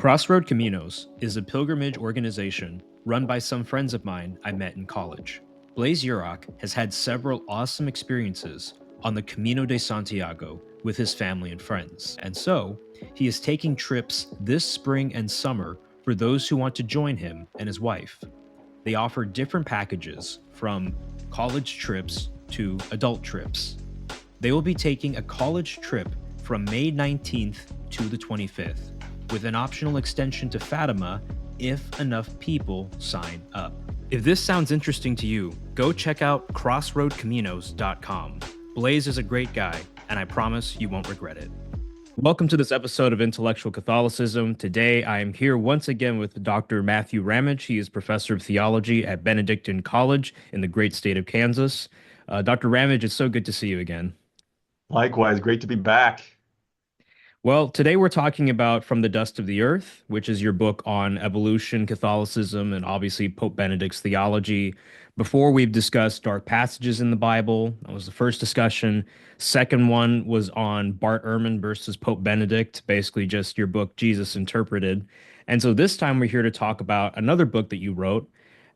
Crossroad Caminos is a pilgrimage organization run by some friends of mine I met in college. Blaise Urach has had several awesome experiences on the Camino de Santiago with his family and friends, and so he is taking trips this spring and summer for those who want to join him and his wife. They offer different packages from college trips to adult trips. They will be taking a college trip from May 19th to the 25th, with an optional extension to Fatima if enough people sign up. If this sounds interesting to you, go check out crossroadcaminos.com. Blaise is a great guy, and I promise you won't regret it. Welcome to this episode of Intellectual Catholicism. Today, I am here once again with Dr. Matthew Ramage. He is professor of theology at Benedictine College in the great state of Kansas. Dr. Ramage, it's so good to see you again. Likewise, great to be back. Well, today we're talking about From the Dust of the Earth, which is your book on evolution, Catholicism, and obviously Pope Benedict's theology. Before, we've discussed dark passages in the Bible. That was the first discussion. Second one was on Bart Ehrman versus Pope Benedict, basically just your book, Jesus Interpreted. And so this time we're here to talk about another book that you wrote.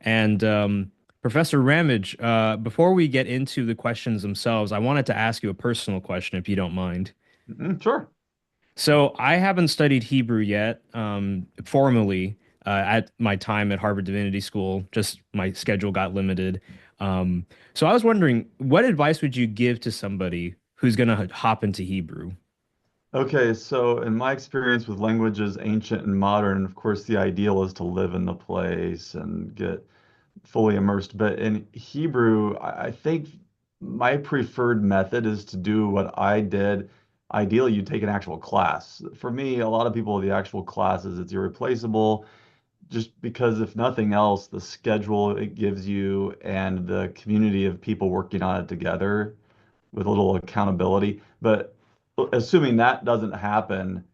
And Professor Ramage, before we get into the questions themselves, I wanted to ask you a personal question, if you don't mind. Sure. So I haven't studied Hebrew yet, formally, at my time at Harvard Divinity School. Just my schedule got limited. So I was wondering, what advice would you give to somebody who's going to hop into Hebrew? Okay, so in my experience with languages, ancient and modern, of course, the ideal is to live in the place and get fully immersed. But in Hebrew, I think my preferred method is to do what I did. Ideally, you take an actual class. For me, a lot of people, the actual classes, it's irreplaceable just because if nothing else, the schedule it gives you and the community of people working on it together with a little accountability. But assuming that doesn't happen,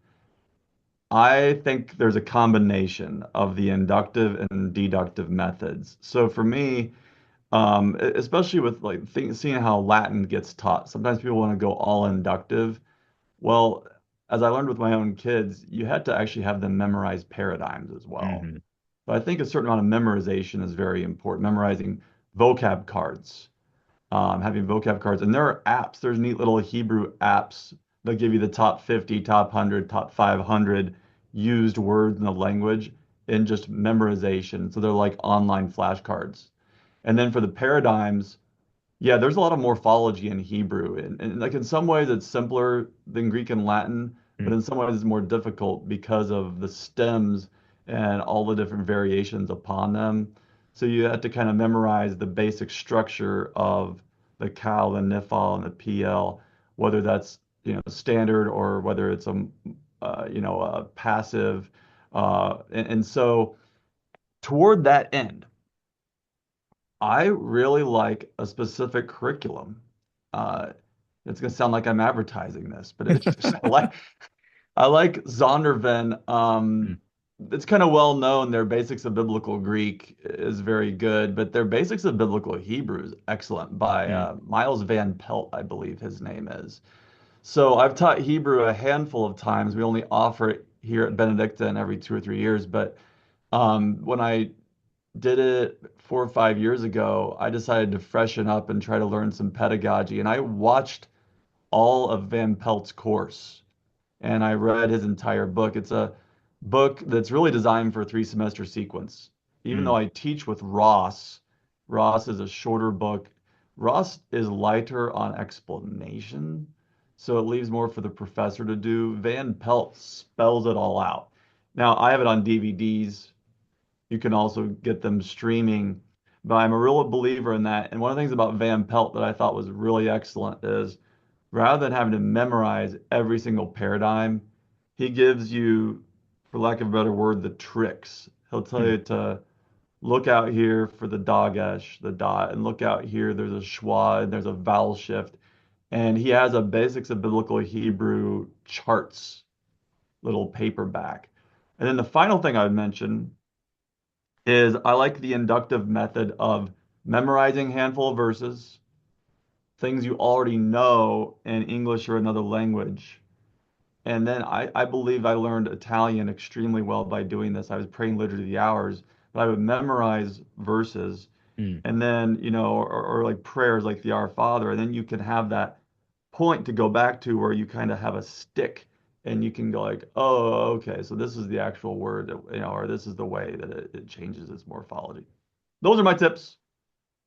I think there's a combination of the inductive and deductive methods. So for me, especially with like seeing how Latin gets taught, sometimes people want to go all inductive. Well, as I learned with my own kids, you had to actually have them memorize paradigms as well. Hmm. But I think a certain amount of memorization is very important. Memorizing vocab cards, having vocab cards. And there are apps, there's neat little Hebrew apps that give you the top 50, top 100, top 500 used words in the language in just memorization. So they're like online flashcards. And then for the paradigms, yeah, there's a lot of morphology in Hebrew. And like in some ways it's simpler than Greek and Latin, but in some ways it's more difficult because of the stems and all the different variations upon them. So you have to kind of memorize the basic structure of the cal, the nifal, and the pl, whether that's standard or whether it's a passive. And so toward that end, I really like a specific curriculum. Uh, it's going to sound like I'm advertising this, but it's just I like Zondervan. It's kind of well known. Their Basics of Biblical Greek is very good, but their Basics of Biblical Hebrew is excellent by Miles Van Pelt, I believe his name is. So I've taught Hebrew a handful of times. We only offer it here at Benedictine every 2 or 3 years, but when I did it 4 or 5 years ago, I decided to freshen up and try to learn some pedagogy. And I watched all of Van Pelt's course and I read his entire book. It's a book that's really designed for a 3 semester sequence. Even though Mm. I teach with Ross, Ross is a shorter book. Ross is lighter on explanation, so it leaves more for the professor to do. Van Pelt spells it all out. Now, I have it on DVDs. You can also get them streaming. But I'm a real believer in that. And one of the things about Van Pelt that I thought was really excellent is rather than having to memorize every single paradigm, he gives you, for lack of a better word, the tricks. He'll tell Mm. you to look out here for the dagesh, the dot, and look out here, there's a schwa, and there's a vowel shift. And he has a Basics of Biblical Hebrew charts, little paperback. And then the final thing I would mention is I like the inductive method of memorizing a handful of verses, things you already know in English or another language, And then I believe I learned Italian extremely well by doing this. I was praying liturgy of the hours, but I would memorize verses Mm. and then, or like prayers like the Our Father, and then you can have that point to go back to where you kind of have a stick and you can go like, oh, okay, so this is the actual word that, or this is the way that it changes its morphology. Those are my tips.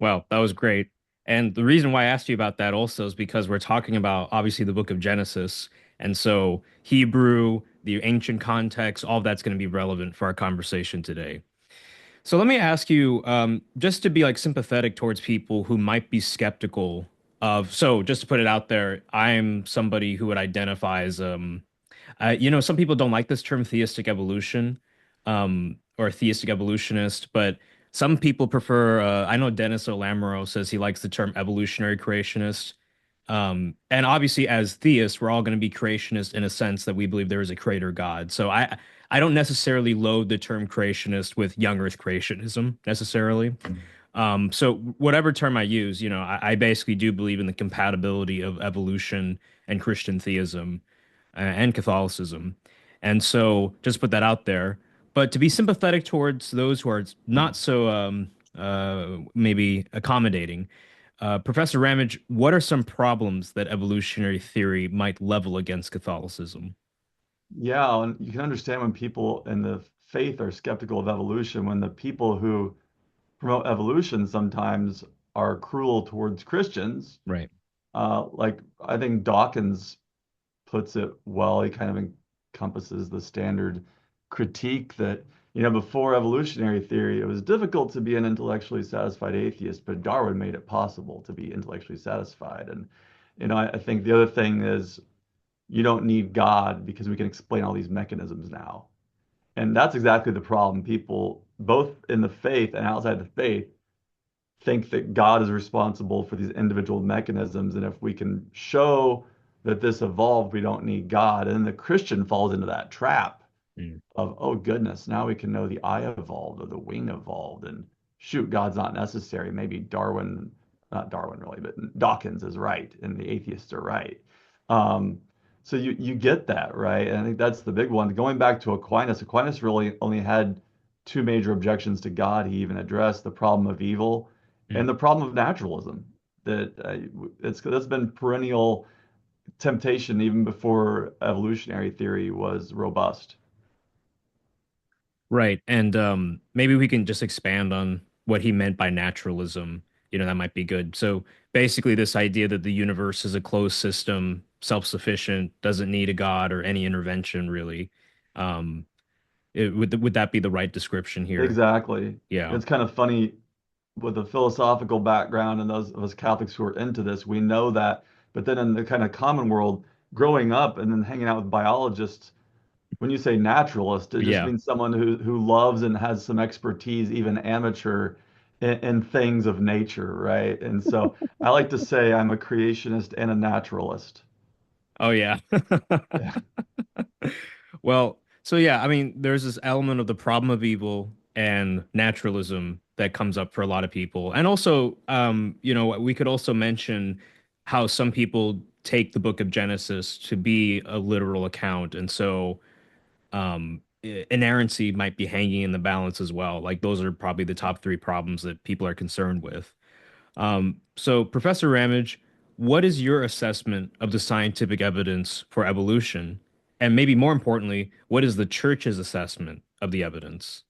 Well, that was great. And the reason why I asked you about that also is because we're talking about obviously the book of Genesis. And so Hebrew, the ancient context, all of that's going to be relevant for our conversation today. So let me ask you, just to be like sympathetic towards people who might be skeptical of, so just to put it out there, I'm somebody who would identify as some people don't like this term theistic evolution, or theistic evolutionist, but some people prefer. I know Dennis O'Lamaro says he likes the term evolutionary creationist. And obviously, as theists, we're all going to be creationists in a sense that we believe there is a creator God. So I don't necessarily load the term creationist with young Earth creationism necessarily. So whatever term I use, I basically do believe in the compatibility of evolution and Christian theism and Catholicism. And so just put that out there. But to be sympathetic towards those who are not so maybe accommodating, Professor Ramage, what are some problems that evolutionary theory might level against Catholicism? Yeah, and you can understand when people in the faith are skeptical of evolution, when the people who promote evolution sometimes are cruel towards Christians. Right. Like I think Dawkins puts it well. He kind of encompasses the standard critique that, before evolutionary theory, it was difficult to be an intellectually satisfied atheist, but Darwin made it possible to be intellectually satisfied. And, I think the other thing is you don't need God because we can explain all these mechanisms now. And that's exactly the problem. People, both in the faith and outside the faith, think that God is responsible for these individual mechanisms. And if we can show that this evolved, we don't need God. And then the Christian falls into that trap Mm. of, oh goodness, now we can know the eye evolved or the wing evolved. And shoot, God's not necessary. Maybe Darwin, not Darwin really, but Dawkins is right and the atheists are right. Um, so you get that, right? And I think that's the big one. Going back to Aquinas, Aquinas really only had two major objections to God. He even addressed the problem of evil and Mm. the problem of naturalism. That that's been perennial temptation even before evolutionary theory was robust. Right. And maybe we can just expand on what he meant by naturalism. That might be good. So basically, this idea that the universe is a closed system, self-sufficient, doesn't need a god or any intervention, really. Um, would that be the right description here? Exactly. Yeah. It's kind of funny with a philosophical background and those of us Catholics who are into this, we know that. But then in the kind of common world, growing up and then hanging out with biologists, when you say naturalist, it just Yeah. means someone who loves and has some expertise, even amateur, in things of nature, right? And so I like to say I'm a creationist and a naturalist. Oh, yeah. Yeah. Well, so yeah, I mean, there's this element of the problem of evil and naturalism that comes up for a lot of people. And also, we could also mention how some people take the book of Genesis to be a literal account. And so, inerrancy might be hanging in the balance as well. Like, those are probably the top three problems that people are concerned with. So, Professor Ramage, what is your assessment of the scientific evidence for evolution? And maybe more importantly, what is the church's assessment of the evidence?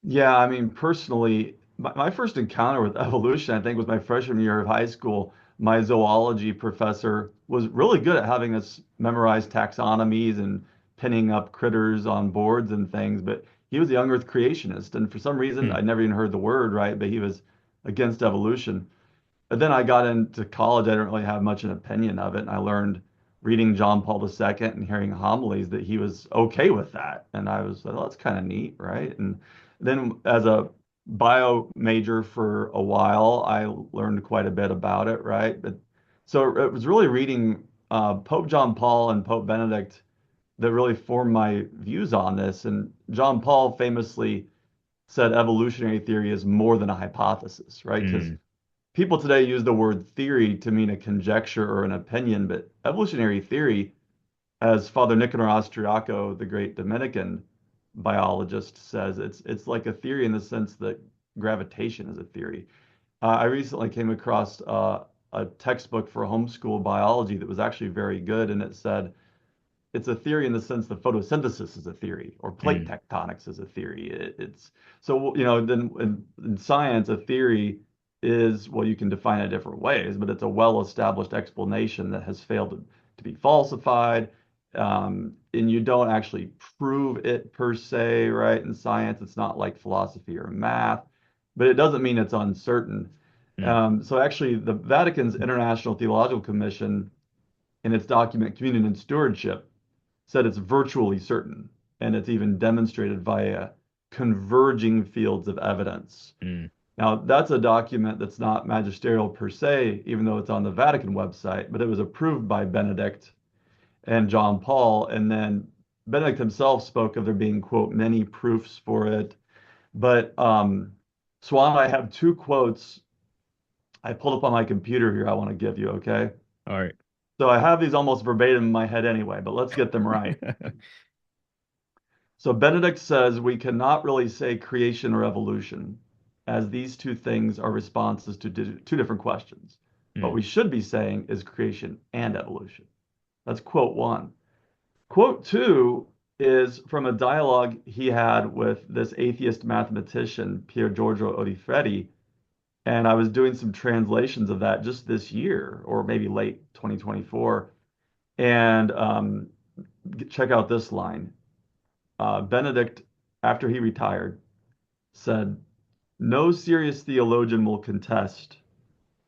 Yeah, I mean, personally, my first encounter with evolution, I think, was my freshman year of high school. My zoology professor was really good at having us memorize taxonomies and pinning up critters on boards and things, but he was a young Earth creationist. And for some reason, Hmm. I never even heard the word, right? But he was against evolution. But then I got into college. I didn't really have much an opinion of it. And I learned reading John Paul II and hearing homilies that he was okay with that. And I was like, oh, that's kind of neat, right? And then as a bio major for a while, I learned quite a bit about it, right? But so it was really reading Pope John Paul and Pope Benedict that really formed my views on this. And John Paul famously said evolutionary theory is more than a hypothesis, right? Because Hmm. people today use the word theory to mean a conjecture or an opinion, but evolutionary theory as Father Nicanor Austriaco, the great Dominican biologist, says, it's like a theory in the sense that gravitation is a theory. I recently came across a textbook for homeschool biology that was actually very good, and it said it's a theory in the sense that photosynthesis is a theory or plate Mm, tectonics is a theory. It's so, then in science, a theory is, well, you can define it different ways, but it's a well-established explanation that has failed to be falsified. And you don't actually prove it per se, right? In science, it's not like philosophy or math, but it doesn't mean it's uncertain. mm, So actually, the Vatican's International Theological Commission, in its document Communion and Stewardship, said it's virtually certain, and it's even demonstrated via converging fields of evidence. mm. Now, that's a document that's not magisterial per se, even though it's on the Vatican website, but it was approved by Benedict and John Paul. And then Benedict himself spoke of there being, quote, many proofs for it. But Swan, I have two quotes I pulled up on my computer here I want to give you, okay? All right. So I have these almost verbatim in my head anyway, but let's get them right. So Benedict says we cannot really say creation or evolution, as these two things are responses to two different questions. What Mm, we should be saying is creation and evolution. That's quote one. Quote two is from a dialogue he had with this atheist mathematician, Pier Giorgio Odifredi, and I was doing some translations of that just this year, or maybe late 2024. And check out this line. Benedict, after he retired, said, no serious theologian will contest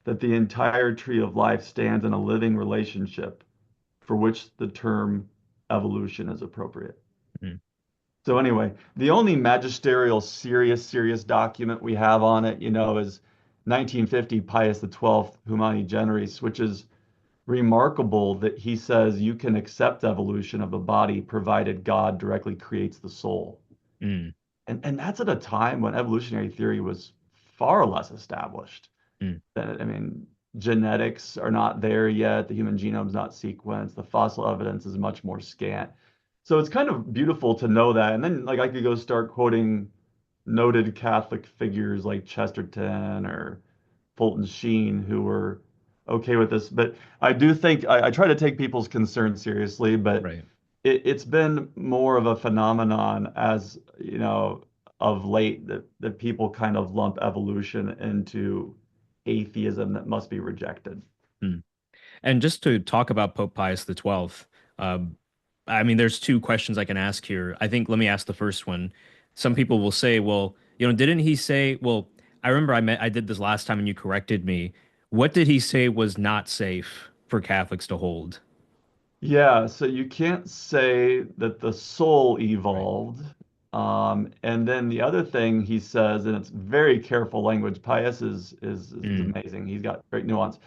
that the entire tree of life stands in a living relationship for which the term evolution is appropriate. mm, So anyway, the only magisterial serious document we have on it, is 1950 Pius XII Humani Generis, which is remarkable that he says you can accept evolution of the body provided God directly creates the soul. mm, And that's at a time when evolutionary theory was far less established. mm. I mean, genetics are not there yet. The human genome's not sequenced. The fossil evidence is much more scant. So it's kind of beautiful to know that. And then, like, I could go start quoting noted Catholic figures like Chesterton or Fulton Sheen who were okay with this. But I do think I try to take people's concerns seriously, but Right. it's been more of a phenomenon as, of late that people kind of lump evolution into atheism that must be rejected. Mm. And just to talk about Pope Pius XII, um, I mean, there's two questions I can ask here. I think let me ask the first one. Some people will say, well, didn't he say, well, I remember I did this last time and you corrected me. What did he say was not safe for Catholics to hold? Yeah, so you can't say that the soul Right. evolved. And then the other thing he says, and it's very careful language, Pius is Mm, amazing. He's got great nuance.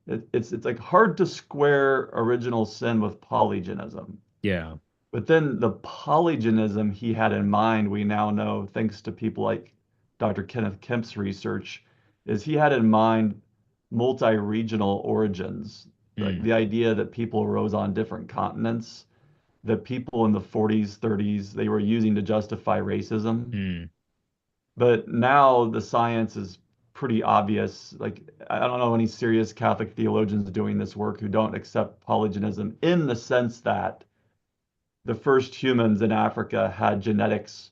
It's like hard to square original sin with polygenism. yeah. But then the polygenism he had in mind, we now know, thanks to people like Dr. Kenneth Kemp's research, is he had in mind multi-regional origins. Like Mm, the idea that people arose on different continents, that people in the 40s, 30s, they were using to justify racism. mm, But now the science is pretty obvious. Like, I don't know any serious Catholic theologians doing this work who don't accept polygenism in the sense that the first humans in Africa had genetics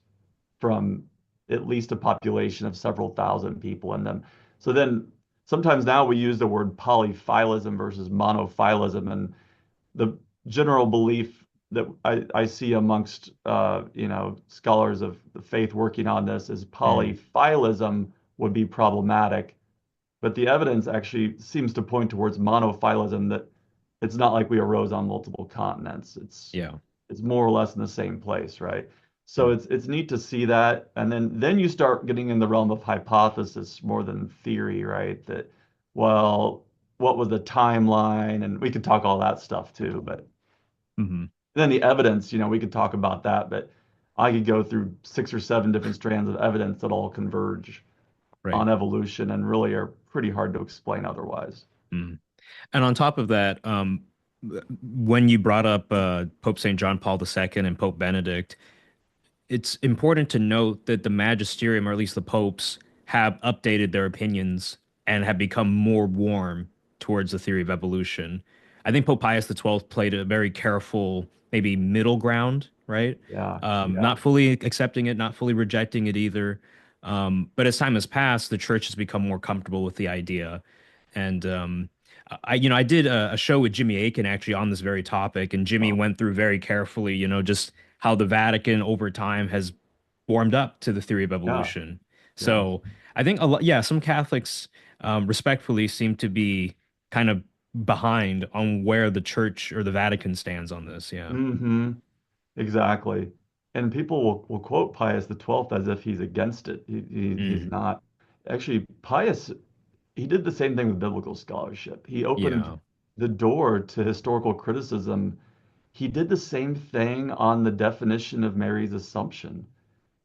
from at least a population of several thousand people in them. So then sometimes now we use the word polyphylism versus monophylism, and the general belief that I see amongst scholars of the faith working on this is mm, polyphylism would be problematic, but the evidence actually seems to point towards monophylism, that it's not like we arose on multiple continents. yeah. It's more or less in the same place, right? So Mm, it's neat to see that, and then you start getting in the realm of hypothesis more than theory, right? That, well, what was the timeline, and we could talk all that stuff too, but mhm. then the evidence, we could talk about that, but I could go through six or seven different strands of evidence that all converge Right. on evolution and really are pretty hard to explain otherwise. Mm. And on top of that, when you brought up Pope St. John Paul II and Pope Benedict, it's important to note that the magisterium, or at least the popes, have updated their opinions and have become more warm towards the theory of evolution. I think Pope Pius XII played a very careful, maybe middle ground, right? Yeah, Not yeah, fully accepting it, not fully rejecting it either. But as time has passed, the church has become more comfortable with the idea. And I did a show with Jimmy Akin actually on this very topic, and Jimmy oh, went through very carefully, just how the Vatican over time has warmed up to the theory of yeah, evolution. yeah. So I think a lot, yeah, some Catholics respectfully seem to be kind of behind on where the church or the Vatican stands on this. Yeah. Hmm. Exactly. And people will quote Pius XII as if he's against it. He's Mm, not. Actually, Pius, he did the same thing with biblical scholarship. He opened yeah. the door to historical criticism. He did the same thing on the definition of Mary's Assumption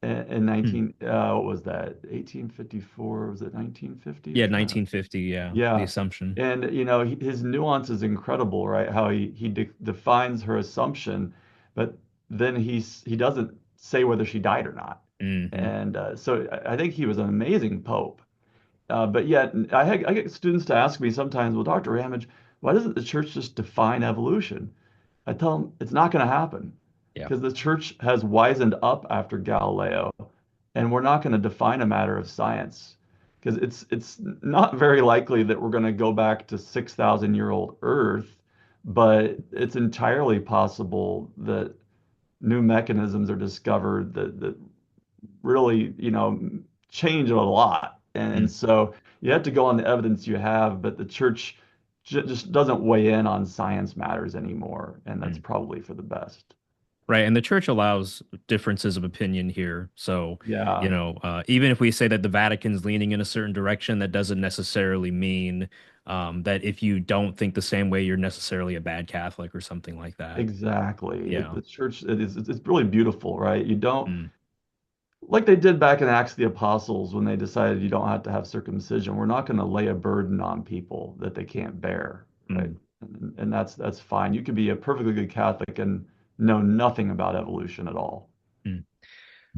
in Mm. 19, what was that? 1854? Was it 1950? I'm Yeah, trying to. 1950. Yeah, the Yeah. Assumption. And his nuance is incredible, right? How he defines her assumption, but then he doesn't say whether she died or not. Hmm. And so I think he was an amazing pope. But yet I get students to ask me sometimes, well, Dr. Ramage, why doesn't the church just define evolution? I tell them it's not going to happen Yeah. because the church has wisened up after Galileo, and we're not going to define a matter of science because it's not very likely that we're going to go back to 6,000-year-old Earth, but it's entirely possible that new mechanisms are discovered that really, change it a lot. And Mm, so you have to go on the evidence you have, but the church just doesn't weigh in on science matters anymore, and that's mm. probably for the best. Right. And the church allows differences of opinion here. So, Yeah, even if we say that the Vatican's leaning in a certain direction, that doesn't necessarily mean that if you don't think the same way, you're necessarily a bad Catholic or something like that. exactly. Yeah. The church it's really beautiful, right? You don't Mm, like they did back in Acts of the Apostles when they decided you don't have to have circumcision. We're not going to lay a burden on people that they can't bear, right? mm, And that's fine. You could be a perfectly good Catholic and know nothing about evolution at all. mm.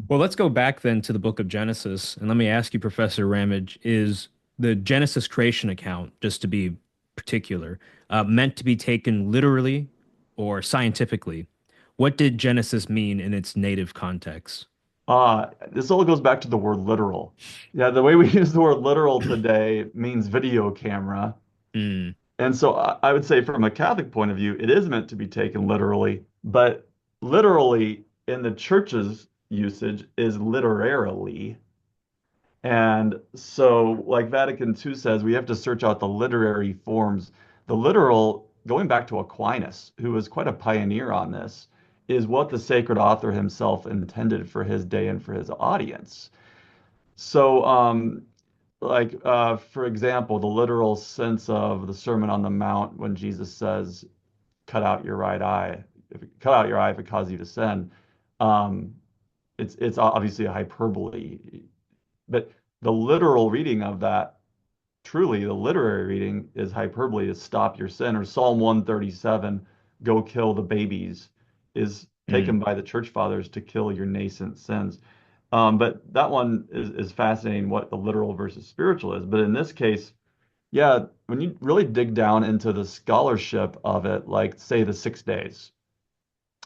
Well, let's go back then to the book of Genesis. And let me ask you, Professor Ramage, is the Genesis creation account, just to be particular, meant to be taken literally or scientifically? What did Genesis mean in its native context? This all goes back to the word literal. Yeah, the way we use the word literal today means video camera. Mm, And so I would say from a Catholic point of view, it is meant to be taken literally, but literally in the church's usage is literarily. And so, like Vatican II says, we have to search out the literary forms. The literal, going back to Aquinas, who was quite a pioneer on this, is what the sacred author himself intended for his day and for his audience. So, for example, the literal sense of the Sermon on the Mount when Jesus says, "Cut out your right eye, cut out your eye if it causes you to sin." Um, it's obviously a hyperbole, but the literal reading of that, truly the literary reading, is hyperbole to stop your sin. Or Psalm 137, "Go kill the babies," is mm, taken by the church fathers to kill your nascent sins. But that one is fascinating what the literal versus spiritual is. But in this case, yeah, when you really dig down into the scholarship of it, like say the 6 days,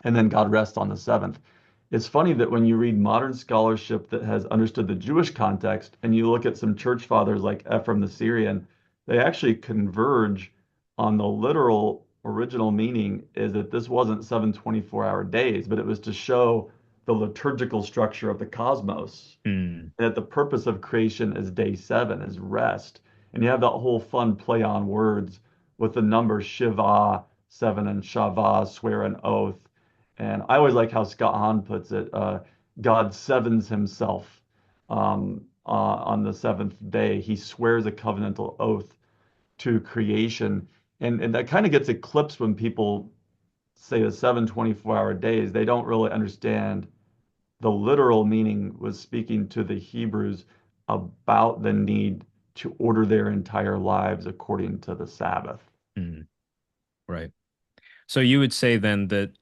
and then God rests on the seventh. It's funny that when you read modern scholarship that has understood the Jewish context and you look at some church fathers like Ephraim the Syrian, they actually converge on the literal original meaning is that this wasn't 7 24-hour days, but it was to show the liturgical structure of the cosmos, mm, that the purpose of creation is day seven, is rest. And you have that whole fun play on words with the number Shiva, seven, and Shava, swear an oath. And I always like how Scott Hahn puts it, God sevens himself on the seventh day. He swears a covenantal oath to creation. And that kind of gets eclipsed when people say the 7 24-hour days. They don't really understand the literal meaning was speaking to the Hebrews about the need to order their entire lives according to the Sabbath. mm. Right. So you would say then that,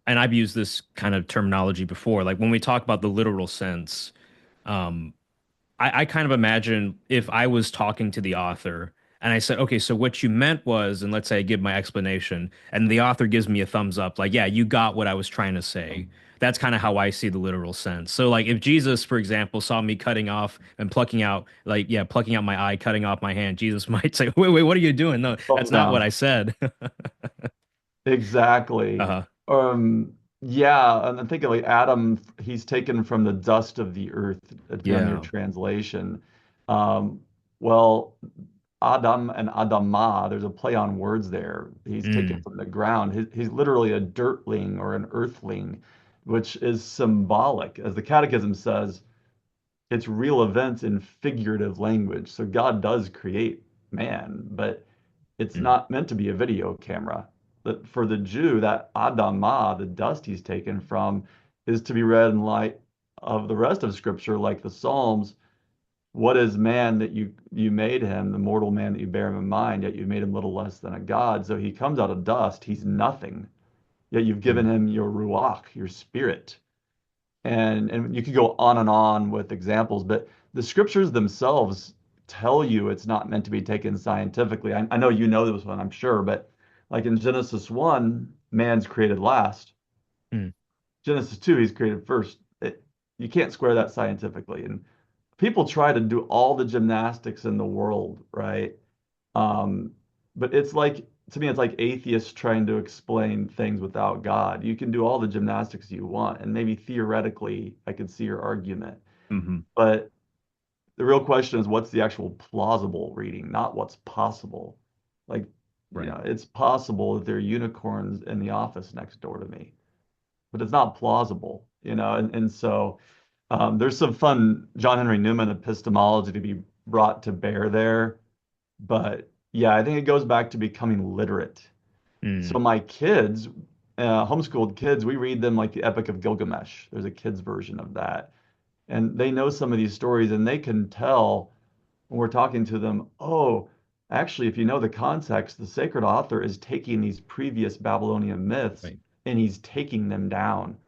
and I've used this kind of terminology before, like when we talk about the literal sense, um, I kind of imagine if I was talking to the author and I said, okay, so what you meant was, and let's say I give my explanation, and the author gives me a thumbs up, like, yeah, you got what I was trying to say. That's kind of how I see the literal sense. So, like, if Jesus, for example, saw me cutting off and plucking out, like, yeah, plucking out my eye, cutting off my hand, Jesus might say, wait, what are you doing? No, Thumbs that's not what I down. said. Exactly. Uh-huh. Yeah, and I'm thinking like Adam, he's taken from the dust of the earth, depending on your Yeah. translation. Um, well, Adam and Adamah, there's a play on words there. He's taken Mm, from the ground. He's literally a dirtling or an earthling, which is symbolic. As the Catechism says, it's real events in figurative language. So God does create man, but it's mm, not meant to be a video camera. That for the Jew, that Adamah, the dust he's taken from, is to be read in light of the rest of Scripture, like the Psalms. What is man that you made him, the mortal man that you bear him in mind, yet you made him little less than a god. So he comes out of dust, he's nothing. Yet you've given mm, him your ruach, your spirit. And you could go on with examples, but the scriptures themselves tell you it's not meant to be taken scientifically. I know you know this one, I'm sure, but like in Genesis 1, man's created last. mm, Genesis 2, he's created first. You can't square that scientifically. And people try to do all the gymnastics in the world, right? Um, but it's like, to me, it's like atheists trying to explain things without God. You can do all the gymnastics you want, and maybe theoretically, I could see your argument. mhm. But the real question is, what's the actual plausible reading, not what's possible. Like, Right. it's possible that there are unicorns in the office next door to me, but it's not plausible, and so there's some fun John Henry Newman epistemology to be brought to bear there. But yeah, I think it goes back to becoming literate. So Mm, my kids, homeschooled kids, we read them like the Epic of Gilgamesh. There's a kids version of that. And they know some of these stories and they can tell when we're talking to them, oh, actually, if you know the context, the sacred author is taking these previous Babylonian myths right. and he's taking them down.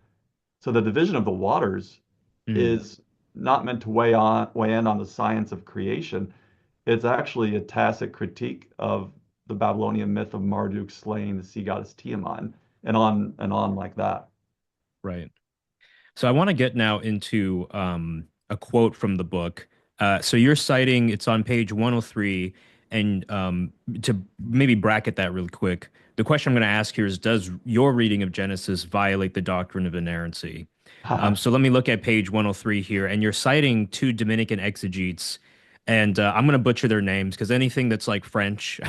So the division of the waters Mm. is not meant to weigh in on the science of creation. It's actually a tacit critique of the Babylonian myth of Marduk slaying the sea goddess Tiamat, and on like that. Right. So I want to get now into a quote from the book. So you're citing, it's on page 103, and to maybe bracket that really quick, the question I'm going to ask here is, does your reading of Genesis violate the doctrine of inerrancy? So let me look at page 103 here, and you're citing two Dominican exegetes, and I'm going to butcher their names because anything that's like French,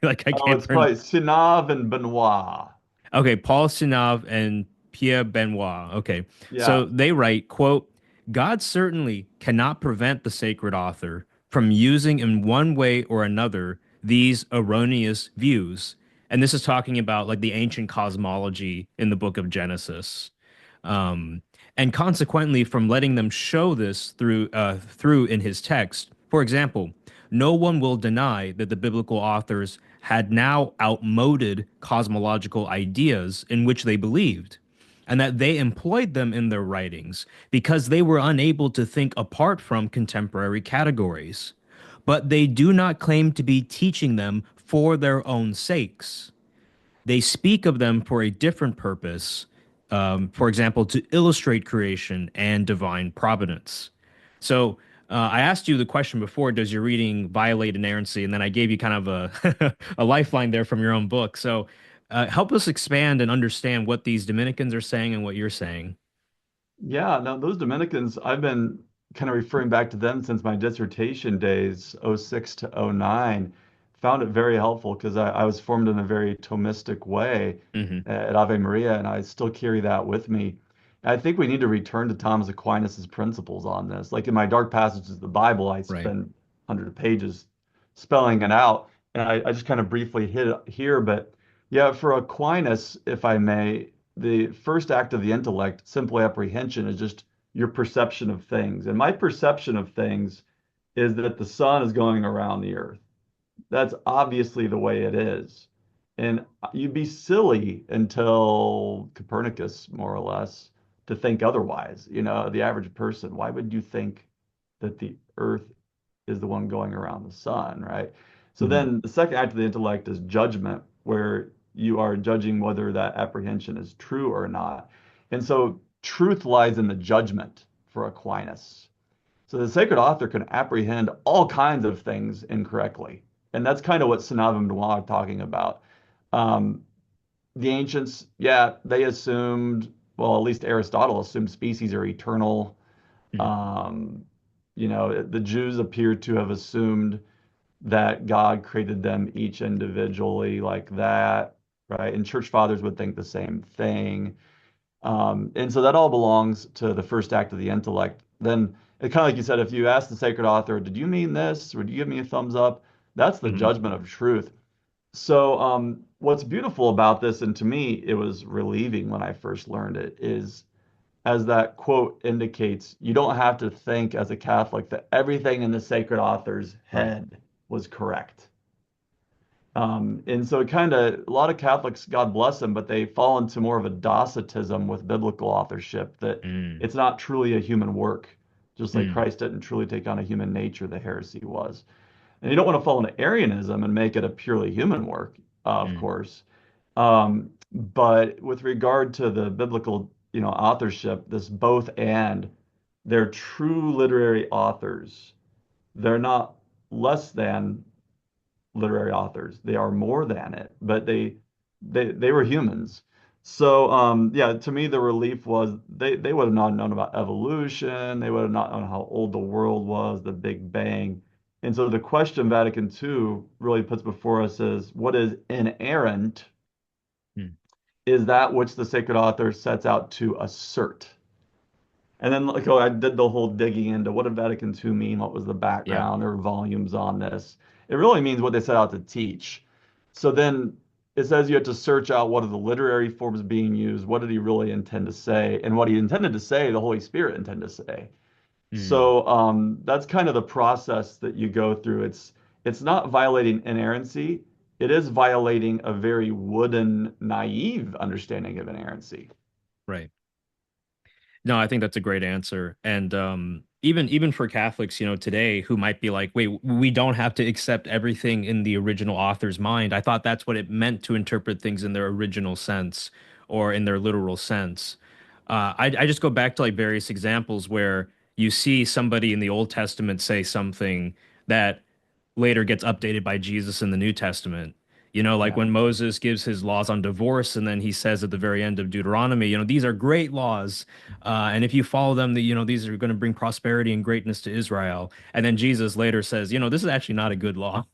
like I Oh, can't it's pronounce. probably Sinav and Benoit. Okay, Paul Sinave and Pierre Benoit. Okay, so Yeah. they write, quote, God certainly cannot prevent the sacred author from using in one way or another these erroneous views. And this is talking about like the ancient cosmology in the book of Genesis. Um, and consequently from letting them show this through in his text. For example, no one will deny that the biblical authors had now outmoded cosmological ideas in which they believed, and that they employed them in their writings because they were unable to think apart from contemporary categories. But they do not claim to be teaching them for their own sakes. They speak of them for a different purpose, for example, to illustrate creation and divine providence. So I asked you the question before, does your reading violate inerrancy? And then I gave you kind of a, a lifeline there from your own book. So help us expand and understand what these Dominicans are saying and what you're saying. Yeah, no, those Dominicans, I've been kind of referring back to them since my dissertation days, '06 to '09. Found it very helpful because I was formed in a very Thomistic way Hmm. at Ave Maria, and I still carry that with me. I think we need to return to Thomas Aquinas's principles on this. Like in my dark passages of the Bible, I Right. spend hundreds of pages spelling it out, and I just kind of briefly hit it here, but yeah, for Aquinas, if I may, the first act of the intellect, simple apprehension, is just your perception of things. And my perception of things is that the sun is going around the earth. That's obviously the way it is. And you'd be silly until Copernicus, more or less, to think otherwise. You know, the average person, why would you think that the Earth is the one going around the sun, right? So Mhm. then the second act of the intellect is judgment, where you are judging whether that apprehension is true or not. And so truth lies in the judgment for Aquinas. So the sacred author can apprehend all kinds of things incorrectly. And that's kind of what Sanavim Noir are talking about. Um, the ancients, yeah, they assumed, well, at least Aristotle assumed species are eternal. Mhm. Um, the Jews appear to have assumed that God created them each individually like that, right? And church fathers would think the same thing. And so that all belongs to the first act of the intellect. Then it kind of like you said, if you ask the sacred author, did you mean this? Or do you give me a thumbs up? That's the Mhm. judgment of truth. So what's beautiful about this, and to me, it was relieving when I first learned it, is as that quote indicates, you don't have to think as a Catholic that everything in the sacred author's Right. head was correct. And so it kind of, a lot of Catholics, God bless them, but they fall into more of a Docetism with biblical authorship, that Mm. it's not truly a human work, just like Mm. Christ didn't truly take on a human nature, the heresy was. And you don't want to fall into Arianism and make it a purely human work, of Mm. course. But with regard to the biblical, authorship, this both and, they're true literary authors. They're not less than literary authors. They are more than it, but they were humans. So yeah, to me the relief was they would have not known about evolution. They would have not known how old the world was, the Big Bang. And so the question Vatican II really puts before us is what is inerrant Mm. is that which the sacred author sets out to assert. And then, like, oh, I did the whole digging into what did Vatican II mean? What was the Yeah. background? There were volumes on this. It really means what they set out to teach. So then it says you have to search out what are the literary forms being used. What did he really intend to say? And what he intended to say, the Holy Spirit intended to say. Mm. So that's kind of the process that you go through. It's not violating inerrancy. It is violating a very wooden, naive understanding of inerrancy. Right. No, I think that's a great answer. And even for Catholics, today who might be like, wait, we don't have to accept everything in the original author's mind. I thought that's what it meant to interpret things in their original sense or in their literal sense. I just go back to like various examples where you see somebody in the Old Testament say something that later gets updated by Jesus in the New Testament. Like Yeah. when Moses gives his laws on divorce, and then he says at the very end of Deuteronomy, these are great laws. And if you follow them, these are going to bring prosperity and greatness to Israel. And then Jesus later says, this is actually not a good law.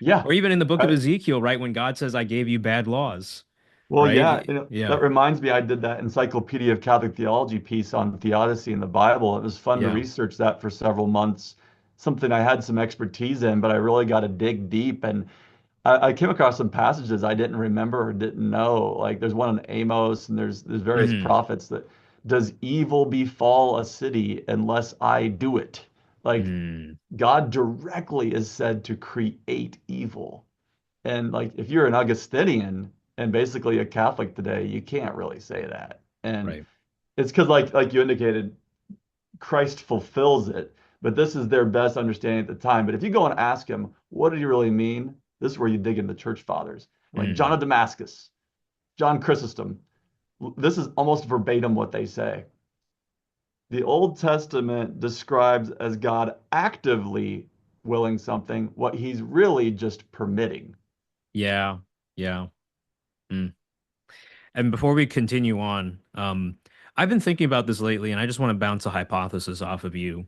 Yeah. Or even in the book of I, Ezekiel, right? When God says, I gave you bad laws, Well, yeah, right? Yeah. that reminds me, I did that Encyclopedia of Catholic Theology piece on theodicy in the Bible. It was fun to Yeah. research that for several months, something I had some expertise in, but I really got to dig deep. And I came across some passages I didn't remember or didn't know. Like there's one in Amos, and there's various Hmm. prophets that does evil befall a city unless I do it? Like Hmm. God directly is said to create evil. And like if you're an Augustinian and basically a Catholic today, you can't really say that. And Right. it's because like you indicated, Christ fulfills it, but this is their best understanding at the time. But if you go and ask him, what did he really mean? This is where you dig into church fathers. Like John Hmm. of Damascus, John Chrysostom. This is almost verbatim what they say. The Old Testament describes as God actively willing something, what he's really just permitting. Yeah. Yeah. Mm. And before we continue on, I've been thinking about this lately, and I just want to bounce a hypothesis off of you.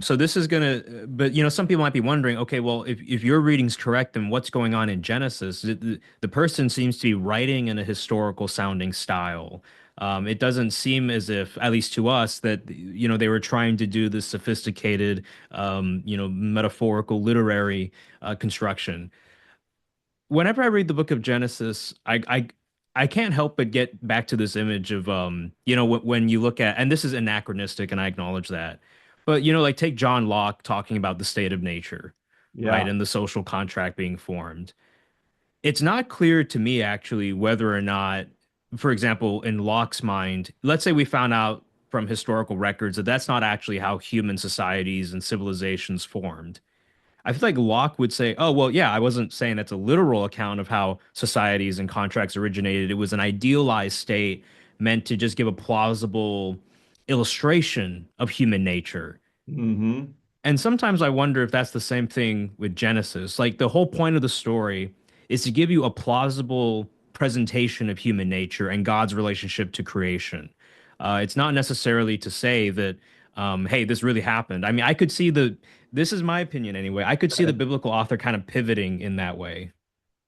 So this is gonna, but some people might be wondering, okay, well, if your reading's correct, then what's going on in Genesis? The person seems to be writing in a historical sounding style. It doesn't seem as if, at least to us, that they were trying to do this sophisticated, metaphorical literary construction. Whenever I read the book of Genesis, I can't help but get back to this image of when you look at, and this is anachronistic and I acknowledge that. But like take John Locke talking about the state of nature, right? Yeah. And the social contract being formed. It's not clear to me actually whether or not, for example, in Locke's mind, let's say we found out from historical records that that's not actually how human societies and civilizations formed. I feel like Locke would say, oh, well, yeah, I wasn't saying that's a literal account of how societies and contracts originated. It was an idealized state meant to just give a plausible illustration of human nature. Hmm. And sometimes I wonder if that's the same thing with Genesis. Like the whole point of the story is to give you a plausible presentation of human nature and God's relationship to creation. It's not necessarily to say that, hey, this really happened. I mean, I could see this is my opinion anyway. I could see the biblical author kind of pivoting in that way.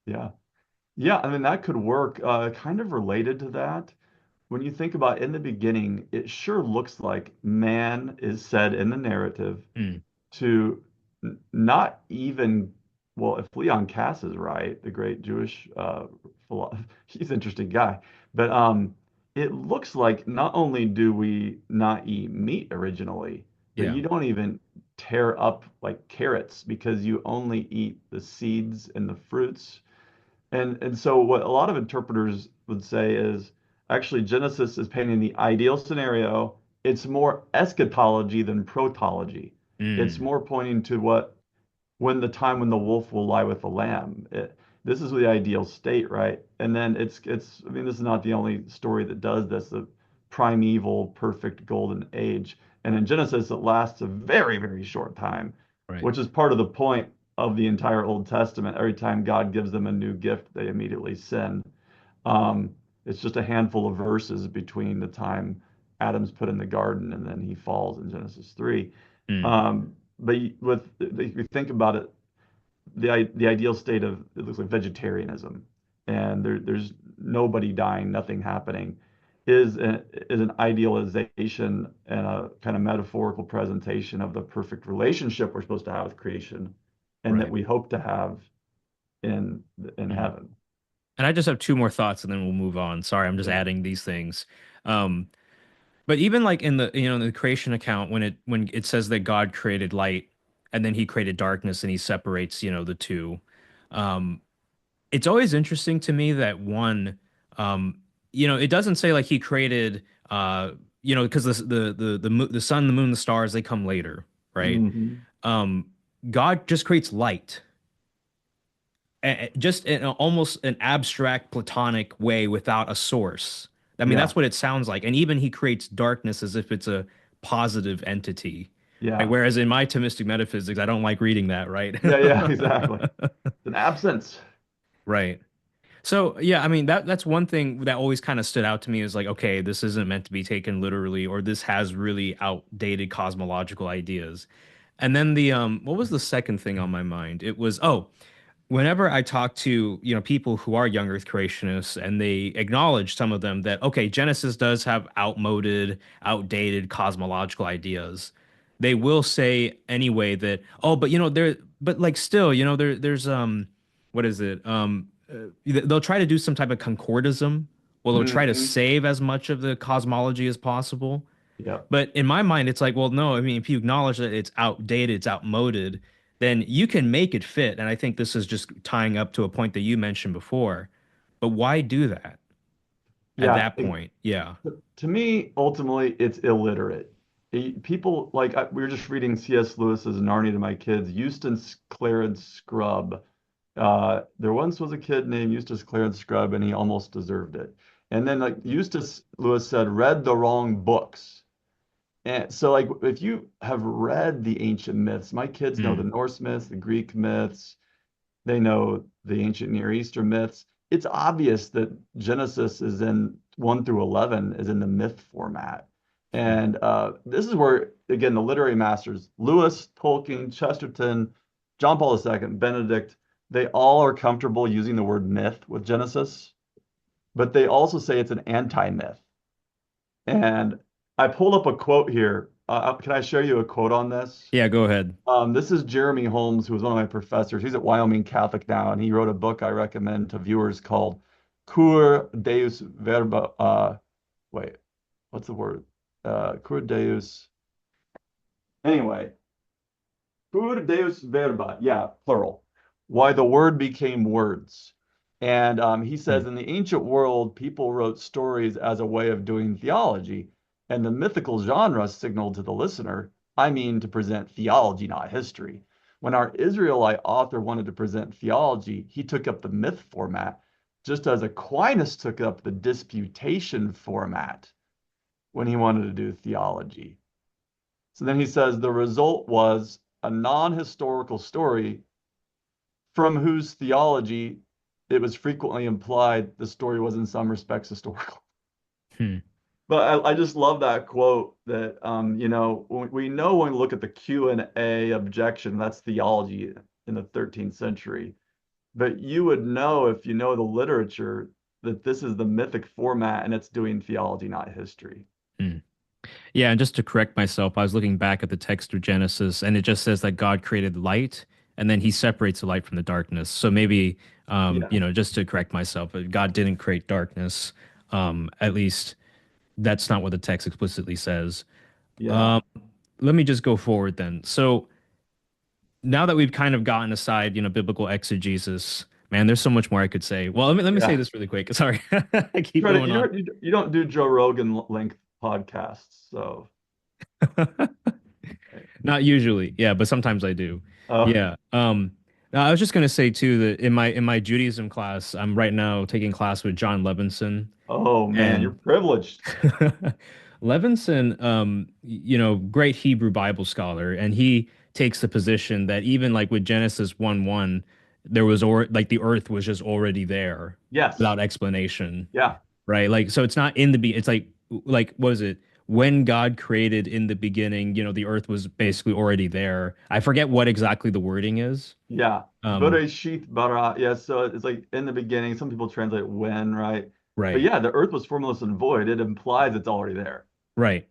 Yeah. Yeah, I mean, that could work. Kind of related to that. When you think about in the beginning, it sure looks like man is said in the narrative Mm, to not even, well, if Leon Cass is right, the great Jewish he's an interesting guy, but it looks like not only do we not eat meat originally, but yeah, you don't even tear up like carrots because you only eat the seeds and the fruits. And so what a lot of interpreters would say is actually Genesis is painting the ideal scenario. It's more eschatology than protology. It's mm, more pointing to what when the time when the wolf will lie with the lamb. This is the ideal state, right? And then it's I mean this is not the only story that does this, the primeval perfect golden age. And in Genesis it lasts a very, very short time, right. which is part of the point of the entire Old Testament. Every time God gives them a new gift, they immediately sin. It's just a handful of verses between the time Adam's put in the garden and then he falls in Genesis 3. Mm, But if you think about it, the ideal state of it looks like vegetarianism, and there's nobody dying, nothing happening, is an idealization and a kind of metaphorical presentation of the perfect relationship we're supposed to have with creation, and that right. we hope to have in in Mm. heaven. And I just have two more thoughts and then we'll move on. Sorry, I'm just Yeah. adding these things. Um, But even like in the creation account when it says that God created light and then he created darkness and he separates, the two. Um it's always interesting to me that one um it doesn't say like he created because the sun, the moon, the stars, they come later, right? Hmm. Um God just creates light just in almost an abstract platonic way without a source. I mean, Yeah. that's what it sounds like. And even he creates darkness as if it's a positive entity. Right? Yeah. Whereas in my Thomistic metaphysics, I don't like reading that, right? Yeah. Yeah. Exactly. It's an absence. Right. So yeah, I mean that's one thing that always kind of stood out to me is like, okay, this isn't meant to be taken literally, or this has really outdated cosmological ideas. And then the what was the second thing on my mind? It was, oh, whenever I talk to, people who are young Earth creationists and they acknowledge some of them that, okay, Genesis does have outdated cosmological ideas, they will say anyway that, oh, but but like still, there's what is it? They'll try to do some type of concordism. Well, they'll try to Hmm. save as much of the cosmology as possible. Yeah. But in my mind, it's like, well, no, I mean, if you acknowledge that it's outdated, it's outmoded, then you can make it fit. And I think this is just tying up to a point that you mentioned before. But why do that at Yeah. that point? Yeah. To me, ultimately, it's illiterate. People like we were just reading C.S. Lewis's Narnia to my kids. Eustace Clarence Scrubb. There once was a kid named Eustace Clarence Scrubb, and he almost deserved it. And then, like Eustace Lewis said, read the wrong books. And so, like, if you have read the ancient myths, my kids know the Mm, Norse myths, the Greek myths, they know the ancient Near Eastern myths. It's obvious that Genesis is in 1 through 11 is in the myth format. mm, And this is where, again, the literary masters, Lewis, Tolkien, Chesterton, John Paul II, Benedict, they all are comfortable using the word myth with Genesis, but they also say it's an anti-myth. And I pulled up a quote here. Can I share you a quote on this? yeah, go ahead. This is Jeremy Holmes, who was one of my professors. He's at Wyoming Catholic now, and he wrote a book I recommend to viewers called Cur Deus Verba. Wait, what's the word? Cur Deus. Anyway, Cur Deus Verba. Yeah, plural. Why the word became words. And he Hmm. says in the ancient world, people wrote stories as a way of doing theology, and the mythical genre signaled to the listener, I mean to present theology, not history. When our Israelite author wanted to present theology, he took up the myth format, just as Aquinas took up the disputation format when he wanted to do theology. So then he says the result was a non-historical story from whose theology it was frequently implied the story was in some respects historical. Hmm. But I just love that quote that we know when we look at the Q&A objection, that's theology in the 13th century. But you would know if you know the literature that this is the mythic format and it's doing theology, not history. Hmm. Yeah, and just to correct myself, I was looking back at the text of Genesis, and it just says that God created light, and then He separates the light from the darkness. So maybe, Yeah, just to correct myself, God didn't create darkness. At least that's not what the text explicitly says. yeah, Um, Let me just go forward then. So now that we've kind of gotten aside, biblical exegesis, man, there's so much more I could say. Well, let me say yeah. this really quick. Sorry, I keep Try to, going on. you don't do Joe Rogan length podcasts, so Not usually, yeah, but sometimes I do. oh, Yeah. Now I was just gonna say too that in my Judaism class, I'm right now taking class with John Levinson, oh man, you're and privileged. Levinson, great Hebrew Bible scholar, and he takes the position that even like with Genesis 1:1, there was or like the earth was just already there Yes, without explanation, yeah, right? Like, so it's not in the be it's like what is it? When God created in the beginning, the earth was basically already there. I forget what exactly the wording is. yeah. Um, Bereshith bara. Yeah, so it's like in the beginning. Some people translate when, right? But right, yeah, the earth was formless and void. It implies it's already there. right.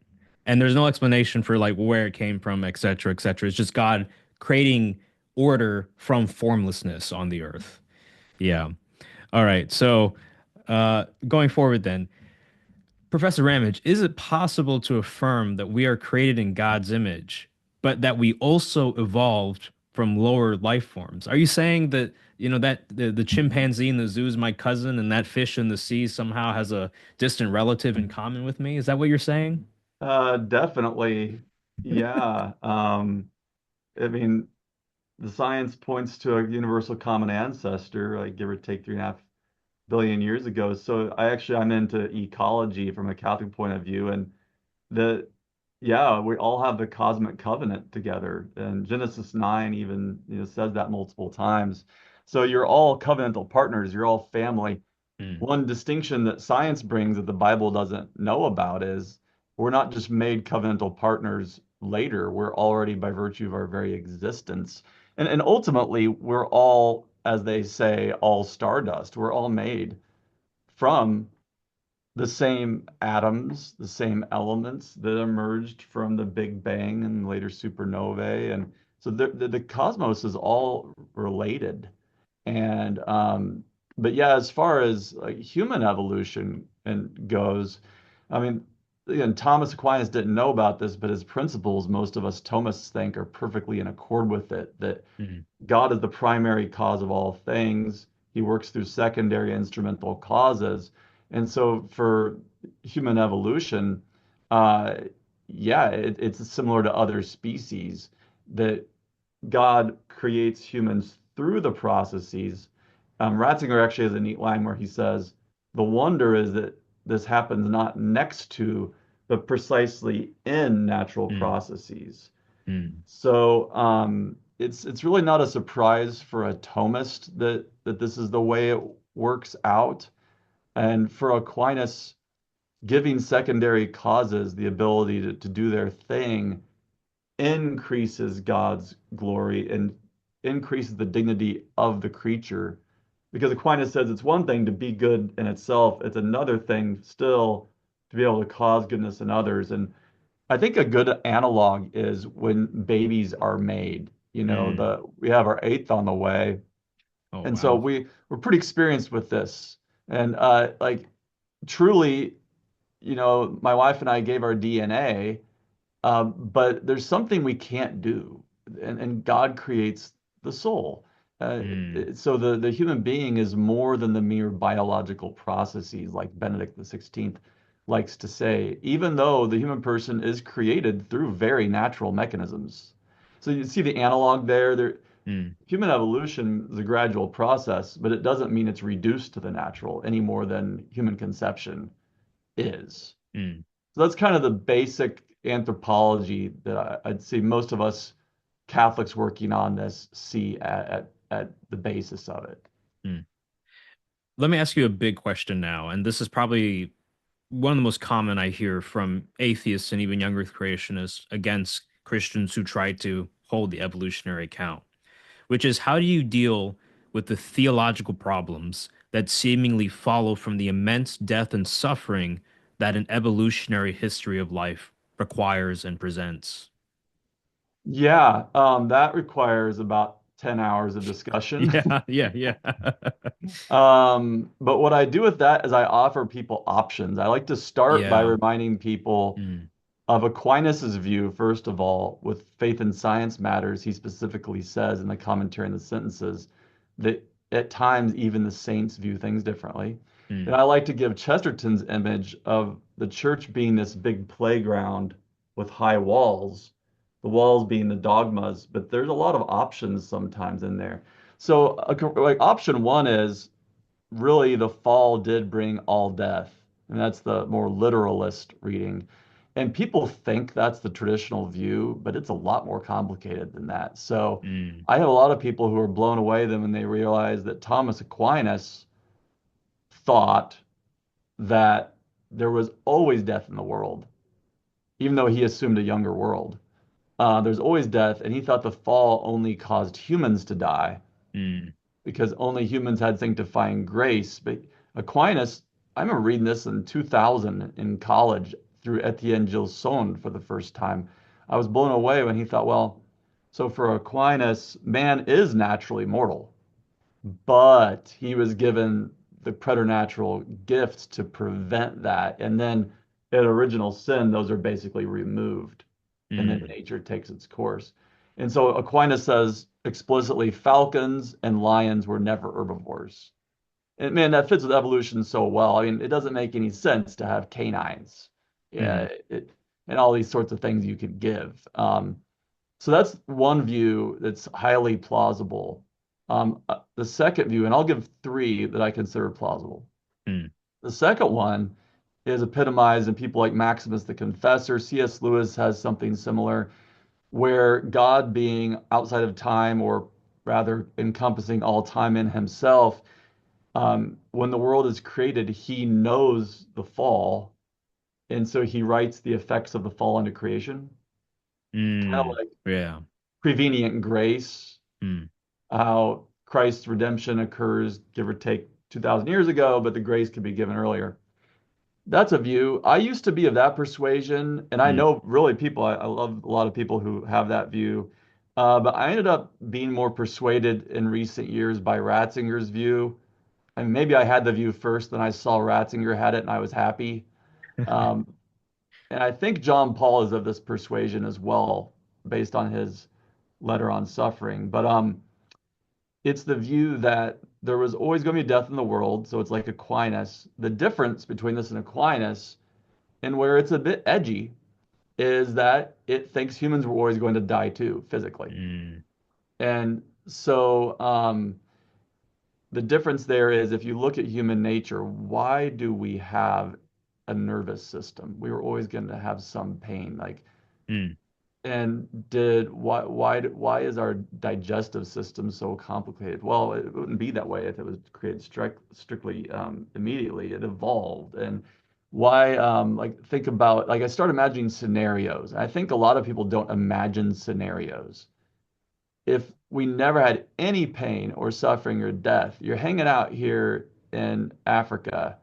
And there's no explanation for like where it came from, et cetera, et cetera. It's just God creating order from formlessness on the earth. Yeah. All right. So, going forward then, Professor Ramage, is it possible to affirm that we are created in God's image, but that we also evolved from lower life forms? Are you saying that, that the chimpanzee in the zoo is my cousin and that fish in the sea somehow has a distant relative in common with me? Is that what you're saying? Definitely. Yeah. I mean, the science points to a universal common ancestor, like give or take 3.5 billion years ago. So I'm into ecology from a Catholic point of view, and the yeah, we all have the cosmic covenant together, and Genesis 9 even says that multiple times. So you're all covenantal partners, you're all family. Mm, One distinction that science brings that the Bible doesn't know about is we're not just made covenantal partners later, we're already by virtue of our very existence. And ultimately, we're all, as they say, all stardust. We're all made from the same atoms, the same elements that emerged from the Big Bang and later supernovae. And so the cosmos is all related. And but yeah, as far as like human evolution and goes, I mean, again, Thomas Aquinas didn't know about this, but his principles, most of us Thomists think, are perfectly in accord with it. That mm, God is the primary cause of all things. He works through secondary instrumental causes. And so for human evolution, uh, yeah, it's similar to other species that God creates humans through the processes. Ratzinger actually has a neat line where he says, the wonder is that this happens not next to, but precisely in natural mm, processes. mm, So it's really not a surprise for a Thomist that this is the way it works out. And for Aquinas, giving secondary causes the ability to do their thing increases God's glory and increases the dignity of the creature. Because Aquinas says it's one thing to be good in itself, it's another thing still to be able to cause goodness in others. And I think a good analog is when babies are made. mm. We have our eighth on the way, Oh, and so wow. we're pretty experienced with this. And like truly, my wife and I gave our DNA, but there's something we can't do, and God creates the soul. Uh, mm, so the human being is more than the mere biological processes, like Benedict the 16th likes to say, even though the human person is created through very natural mechanisms. So you see the analog there. mm, Human evolution is a gradual process, but it doesn't mean it's reduced to the natural any more than human conception is. mm. So that's kind of the basic anthropology that I'd say most of us Catholics working on this see at the basis of it. Mm. Let me ask you a big question now, and this is probably one of the most common I hear from atheists and even young earth creationists against Christians who try to hold the evolutionary account, which is how do you deal with the theological problems that seemingly follow from the immense death and suffering that an evolutionary history of life requires and presents? Yeah, that requires about 10 hours of discussion. Yeah, yeah, yeah. But what I do with that is I offer people options. I like to start by Yeah. reminding people Mm, of Aquinas's view, first of all, with faith and science matters. He specifically says in the commentary and the sentences that at times even the saints view things differently. And mm, I like to give Chesterton's image of the church being this big playground with high walls, the walls being the dogmas, but there's a lot of options sometimes in there. So, like option one is really the fall did bring all death. And that's the more literalist reading. And people think that's the traditional view, but it's a lot more complicated than that. So mm, I have a lot of people who are blown away then when they realize that Thomas Aquinas thought that there was always death in the world, even though he assumed a younger world. There's always death, and he thought the fall only caused humans to die mm, because only humans had sanctifying grace. But Aquinas, I remember reading this in 2000 in college through Etienne Gilson for the first time. I was blown away when he thought, well, so for Aquinas, man is naturally mortal, but he was given the preternatural gifts to prevent that. And then at original sin, those are basically removed, and then mm, nature takes its course. And so Aquinas says explicitly falcons and lions were never herbivores. And man, that fits with evolution so well. I mean, it doesn't make any sense to have canines. mm, Yeah, and all these sorts of things you could give. So that's one view that's highly plausible. The second view, and I'll give three that I consider plausible. mm, The second one is epitomized in people like Maximus the Confessor. C.S. Lewis has something similar, where God being outside of time, or rather encompassing all time in himself, when the world is created, he knows the fall. And so he writes the effects of the fall into creation, kind of mm. like Yeah. prevenient grace, Mm, how Christ's redemption occurs, give or take 2,000 years ago, but the grace could be given earlier. That's a view. I used to be of that persuasion, and I mm, know really people, I love a lot of people who have that view. But I ended up being more persuaded in recent years by Ratzinger's view. I mean, maybe I had the view first, then I saw Ratzinger had it, and I was happy. Um, and I think John Paul is of this persuasion as well, based on his letter on suffering. But it's the view that there was always going to be death in the world. So it's like Aquinas. The difference between this and Aquinas, and where it's a bit edgy, is that it thinks humans were always going to die too, physically. mm, And so the difference there is if you look at human nature, why do we have a nervous system? We were always going to have some pain. Like, mm, and did why is our digestive system so complicated? Well, it wouldn't be that way if it was created strictly immediately. It evolved, and why like think about like I start imagining scenarios. I think a lot of people don't imagine scenarios. If we never had any pain or suffering or death, you're hanging out here in Africa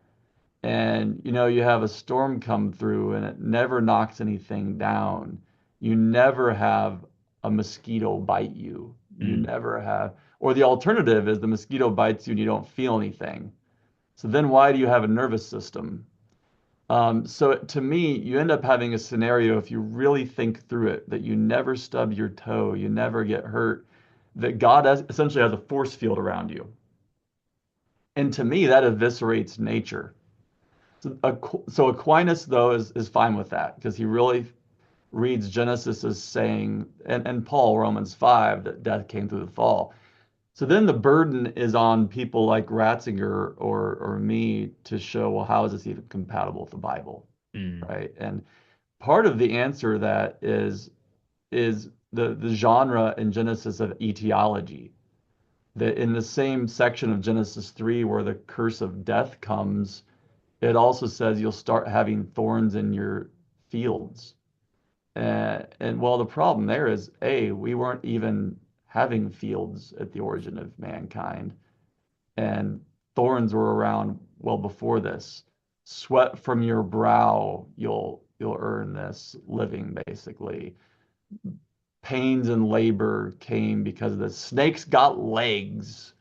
and you have a storm come through and it never knocks anything down. You never have a mosquito bite you. You mm, never have, or the alternative is the mosquito bites you and you don't feel anything. So then why do you have a nervous system? So to me, you end up having a scenario, if you really think through it, that you never stub your toe, you never get hurt, that essentially has a force field around you. And to me, that eviscerates nature. So Aquinas, though, is fine with that because he really reads Genesis as saying, and Paul, Romans 5, that death came through the fall. So then the burden is on people like Ratzinger or me to show, well, how is this even compatible with the Bible, Mm. right? And part of the answer to that is the genre in Genesis of etiology. That in the same section of Genesis 3 where the curse of death comes, it also says you'll start having thorns in your fields. And well, the problem there is, A, we weren't even having fields at the origin of mankind, and thorns were around well before this. Sweat from your brow, you'll earn this living, basically. Pains and labor came because the snakes got legs,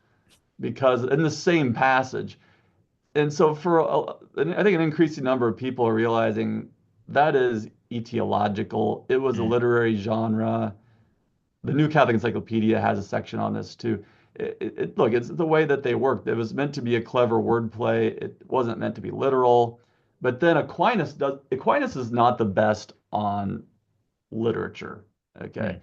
because in the same passage. And so I think an increasing number of people are realizing that is etiological. It was a Mm. literary genre. The New Catholic Encyclopedia has a section on this too. Look, it's the way that they worked. It was meant to be a clever wordplay. It wasn't meant to be literal. But then Aquinas is not the best on literature. Okay. Mm.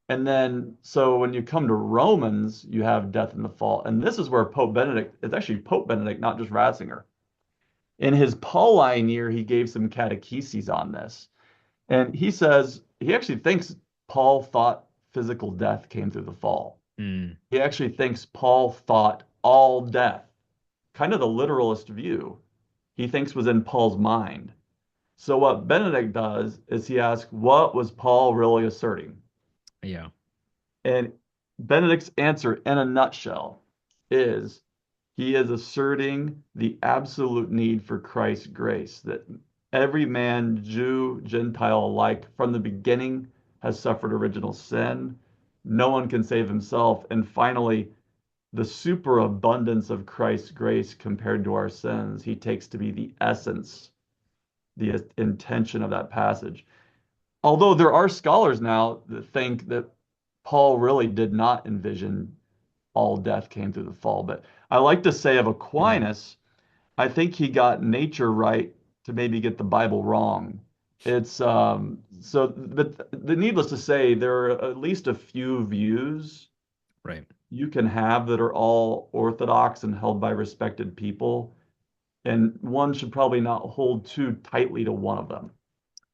And then, so when you come to Romans, you have death and the fall. And this is where it's actually Pope Benedict, not just Ratzinger. In his Pauline year, he gave some catecheses on this. And he says he actually thinks Paul thought physical death came through the fall. Mm. He actually thinks Paul thought all death, kind of the literalist view, he thinks was in Paul's mind. So what Benedict does is he asks, what was Paul really asserting? Yeah. And Benedict's answer, in a nutshell, is he is asserting the absolute need for Christ's grace, that every man, Jew, Gentile alike, from the beginning has suffered original sin. No one can save himself. And finally, the superabundance of Christ's grace compared to our sins, he takes to be the essence, the intention of that passage. Although there are scholars now that think that Paul really did not envision all death came through the fall. But I like to say of Mm. Aquinas, I think he got nature right to maybe get the Bible wrong. But needless to say, there are at least a few views Right. you can have that are all orthodox and held by respected people, and one should probably not hold too tightly to one of them.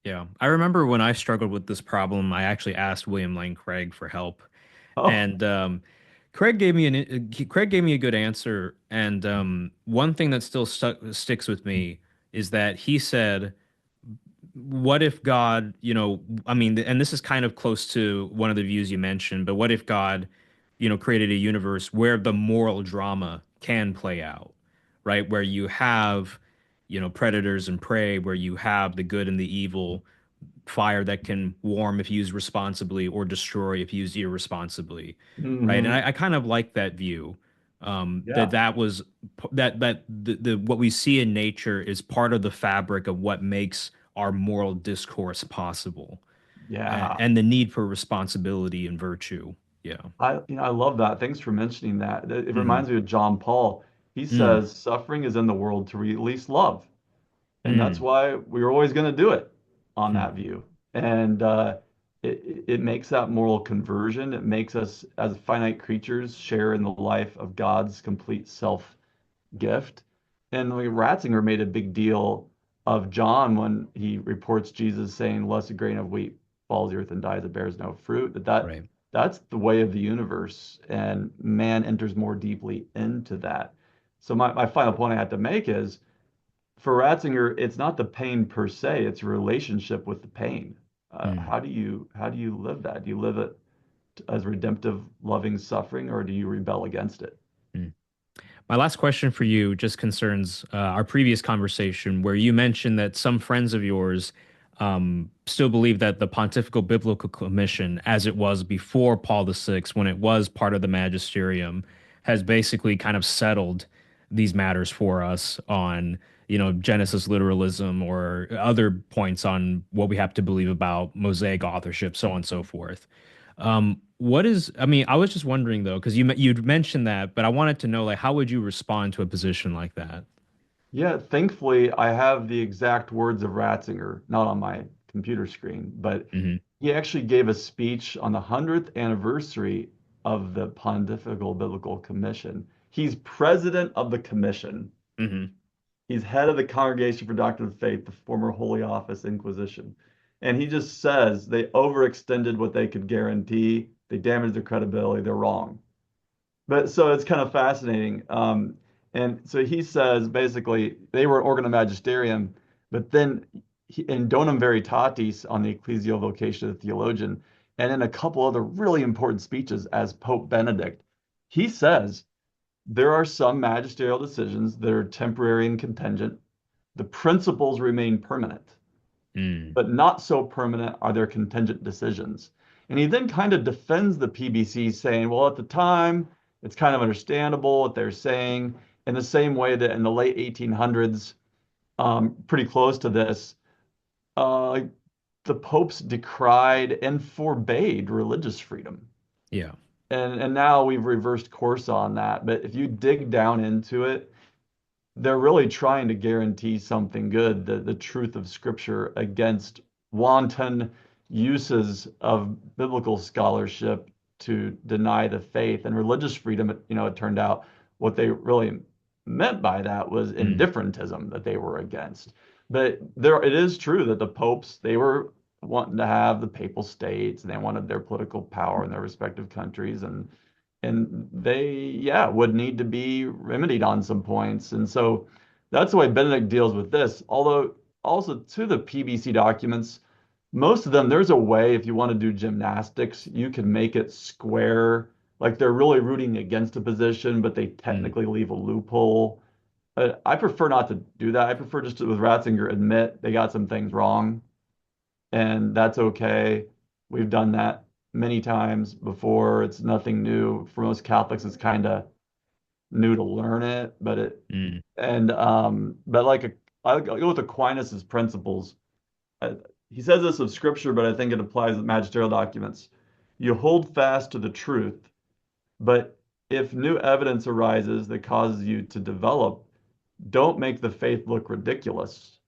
Yeah. I remember when I struggled with this problem, I actually asked William Lane Craig for help. Oh, And Craig gave me a good answer. And one thing that still sticks with me is that he said, what if God, I mean, and this is kind of close to one of the views you mentioned, but what if God, created a universe where the moral drama can play out, right? Where you have, predators and prey, where you have the good and the evil, fire that can warm if used responsibly or destroy if used irresponsibly, right? And hmm. I kind of like that view. Yeah, That was that the what we see in nature is part of the fabric of what makes our moral discourse possible, yeah. and the need for responsibility and virtue. Yeah. I love that. Thanks for mentioning that. It Hmm. reminds me of John Paul. He Mm. says suffering is in the world to release love. And that's Mm. why we're always going to do it on Mm. that view. And it makes that moral conversion. It makes us, as finite creatures, share in the life of God's complete self gift. And like Ratzinger made a big deal of John when he reports Jesus saying, "Unless a grain of wheat falls to the earth and dies, it bears no fruit." Right. That's the way of the universe, and man enters more deeply into that. So my final point I had to make is for Ratzinger, it's not the pain per se, it's a relationship with the pain. Mm. How do you live that? Do you live it as redemptive, loving suffering, or do you rebel against it? Mm. My last question for you just concerns our previous conversation, where you mentioned that some friends of yours still believe that the Pontifical Biblical Commission, as it was before Paul VI, when it was part of the Magisterium, has basically kind of settled these matters for us on, Genesis literalism or other points on what we have to believe about Mosaic authorship, so on and so forth. what is, I mean, I was just wondering though, because you'd mentioned that, but I wanted to know like how would you respond to a position like that? Yeah, thankfully, I have the exact words of Ratzinger, not on my computer screen, but Hmm. he actually gave a speech on the 100th anniversary of the Pontifical Biblical Commission. He's president of the commission. Hmm. He's head of the Congregation for Doctrine of Faith, the former Holy Office Inquisition. And he just says they overextended what they could guarantee. They damaged their credibility. They're wrong. But so it's kind of fascinating. And so he says basically they were organ magisterium, but then in Donum Veritatis on the ecclesial vocation of the theologian, and in a couple other really important speeches as Pope Benedict, he says there are some magisterial decisions that are temporary and contingent. The principles remain permanent, Mm. but not so permanent are their contingent decisions. And he then kind of defends the PBC, saying, well, at the time, it's kind of understandable what they're saying, in the same way that in the late 1800s, pretty close to this, uh, the popes decried and forbade religious freedom. Yeah. And now we've reversed course on that. But if you dig down into it, they're really trying to guarantee something good, the truth of Scripture against wanton uses of biblical scholarship to deny the faith and religious freedom. It turned out what they really meant by that was Mm. indifferentism that they were against. But there, it is true that the popes, they were wanting to have the papal states and they wanted their political power in their respective countries. And they, yeah, would need to be remedied on some points. And so that's the way Benedict deals with this. Although also to the PBC documents, most of them, there's a way if you want to do gymnastics, you can make it square. Like they're really rooting against a position, but they Mm. technically leave a loophole. I prefer not to do that. I prefer just to, with Ratzinger, admit they got some things wrong, and that's okay. We've done that many times before. It's nothing new. For most Catholics, it's kind of new to learn it, but it Mm. and but like I go with Aquinas's principles. Uh, he says this of Scripture, but I think it applies to magisterial documents. You hold fast to the truth, but if new evidence arises that causes you to develop, don't make the faith look ridiculous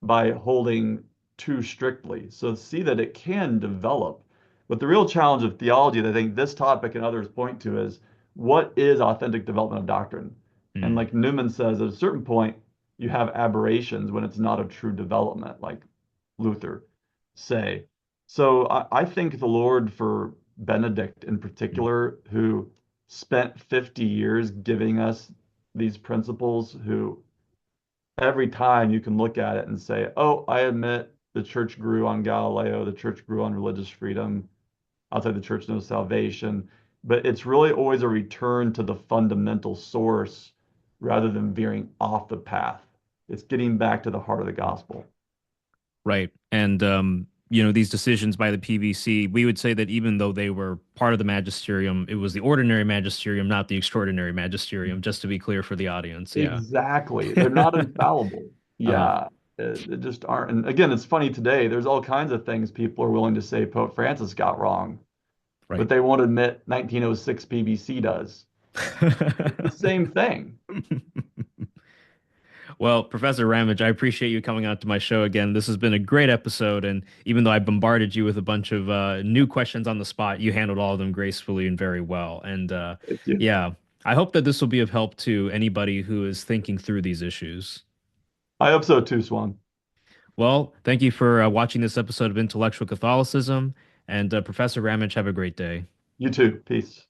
by holding too strictly. So see that it can develop. But the real challenge of theology that I think this topic and others point to is what is authentic development of doctrine? And Mm. like Newman says, at a certain point, you have aberrations when it's not a true development, like Luther say. So I think the Lord for Benedict in Mm. particular, who spent 50 years giving us these principles, who every time you can look at it and say, oh, I admit the church grew on Galileo, the church grew on religious freedom, outside the church, no salvation. But it's really always a return to the fundamental source rather than veering off the path. It's getting back to the heart of the gospel. Right. And these decisions by the PBC, we would say that even though they were part of the magisterium, it was the ordinary magisterium, not the extraordinary magisterium, just to be clear for the audience. Yeah. Exactly. They're not infallible. Uh, Yeah, they just aren't. And again, it's funny today, there's all kinds of things people are willing to say Pope Francis got wrong, but right. they won't admit 1906 BBC does. It's the same thing. Well, Professor Ramage, I appreciate you coming out to my show again. This has been a great episode, and even though I bombarded you with a bunch of new questions on the spot, you handled all of them gracefully and very well. And Thank you. yeah, I hope that this will be of help to anybody who is thinking through these issues. I hope so too, Swan. Well, thank you for watching this episode of Intellectual Catholicism, and Professor Ramage, have a great day. You too. Peace.